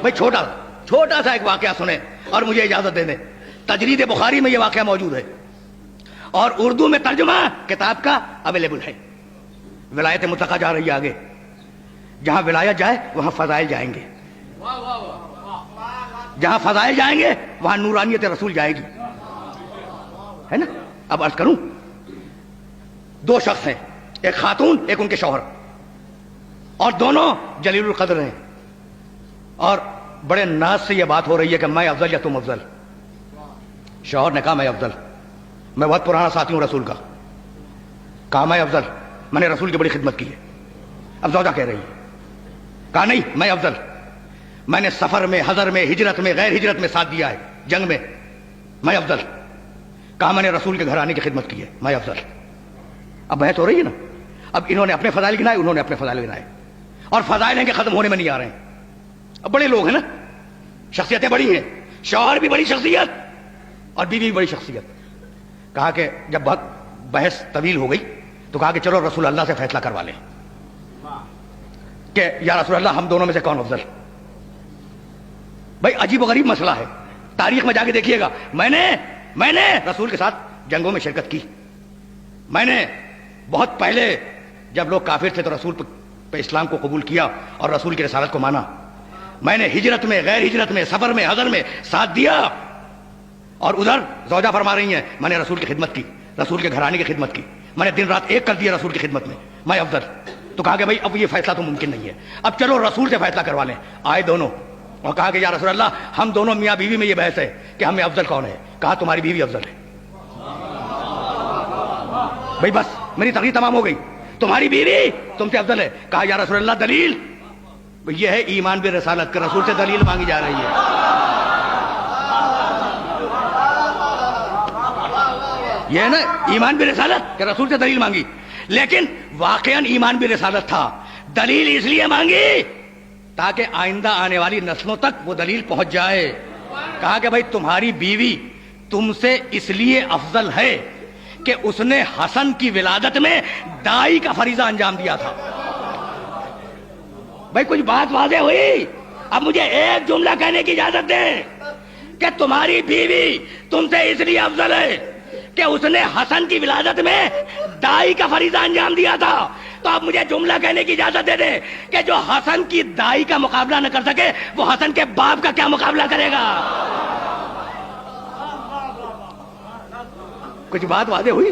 بھائی چھوٹا سا ایک واقعہ سنیں اور مجھے اجازت دے دیں. تجرید بخاری میں یہ واقعہ موجود ہے اور اردو میں ترجمہ کتاب کا اویلیبل ہے. ولایت مطلقہ جا رہی ہے آگے. جہاں ولایت جائے وہاں فضائل جائیں گے, جہاں فضائل جائیں گے وہاں نورانیت رسول جائے گی, ہے نا. اب عرض کروں, دو شخص ہیں, ایک خاتون ایک ان کے شوہر, اور دونوں جلیل القدر ہیں, اور بڑے ناز سے یہ بات ہو رہی ہے کہ میں افضل یا تم افضل. شوہر نے کہا میں افضل, میں بہت پرانا ساتھی ہوں رسول کا. کہا میں افضل, میں نے رسول کی بڑی خدمت کی ہے. اب زوجہ کہہ رہی ہے, کہا نہیں میں افضل, میں نے سفر میں, حضر میں, ہجرت میں, غیر ہجرت میں ساتھ دیا ہے, جنگ میں, میں افضل. کہا میں نے رسول کے گھر آنے کی خدمت کی ہے, میں افضل. اب بحث ہو رہی ہے نا. اب انہوں نے اپنے فضائل گنائے, انہوں نے اپنے فضائل گنائے, اور فضائل ہیں کہ ختم ہونے میں نہیں آ رہے ہیں. اب بڑے لوگ ہیں نا, شخصیتیں بڑی ہیں, شوہر بھی بڑی شخصیت اور بیوی بھی بڑی شخصیت. کہا کہ جب بہت بحث طویل ہو گئی تو کہا کہ چلو رسول اللہ سے فیصلہ کروا لیں کہ یا رسول اللہ ہم دونوں میں سے کون افضل. بھائی عجیب و غریب مسئلہ ہے, تاریخ میں جا کے دیکھیے گا. میں نے رسول کے ساتھ جنگوں میں شرکت کی. میں نے بہت پہلے جب لوگ کافر تھے تو رسول پہ اسلام کو قبول کیا اور رسول کی رسالت کو مانا. میں نے ہجرت میں, غیر ہجرت میں, سفر میں, حضر میں ساتھ دیا. اور ادھر زوجہ فرما رہی ہیں میں نے رسول کی خدمت کی, رسول کے گھرانے کی خدمت کی, میں نے دن رات ایک کر دیا رسول کی خدمت میں, میں افضل. تو کہا کہ بھائی اب یہ فیصلہ تو ممکن نہیں ہے, اب چلو رسول سے فیصلہ کروا لیں. آئے دونوں اور کہا کہ یا رسول اللہ ہم دونوں میاں بیوی میں یہ بحث ہے کہ ہمیں افضل کون ہے. کہا تمہاری بیوی افضل ہے. بھائی بس میری تقریر تمام ہو گئی, تمہاری بیوی تم سے افضل ہے. کہا یا رسول اللہ دلیل. یہ ہے ایمان بالرسالت کے, رسول سے دلیل مانگی جا رہی ہے. یہ ہے نا ایمان بالرسالت کہ رسول سے دلیل مانگی, لیکن واقعاً ایمان بالرسالت تھا. دلیل اس لیے مانگی تاکہ آئندہ آنے والی نسلوں تک وہ دلیل پہنچ جائے. کہا کہ بھائی تمہاری بیوی تم سے اس لیے افضل ہے کہ اس نے حسن کی ولادت میں دائی کا فریضہ انجام دیا تھا. بھائی کچھ بات واضح ہوئی. اب مجھے ایک جملہ کہنے کی اجازت دیں کہ تمہاری بیوی تم سے اس لیے افضل ہے کہ اس نے حسن کی ولادت میں دائی کا فریضہ انجام دیا تھا. تو اب مجھے جملہ کہنے کی اجازت دے دیں کہ جو حسن کی دائی کا مقابلہ نہ کر سکے وہ حسن کے باپ کا کیا مقابلہ کرے گا. کچھ بات واضح ہوئی.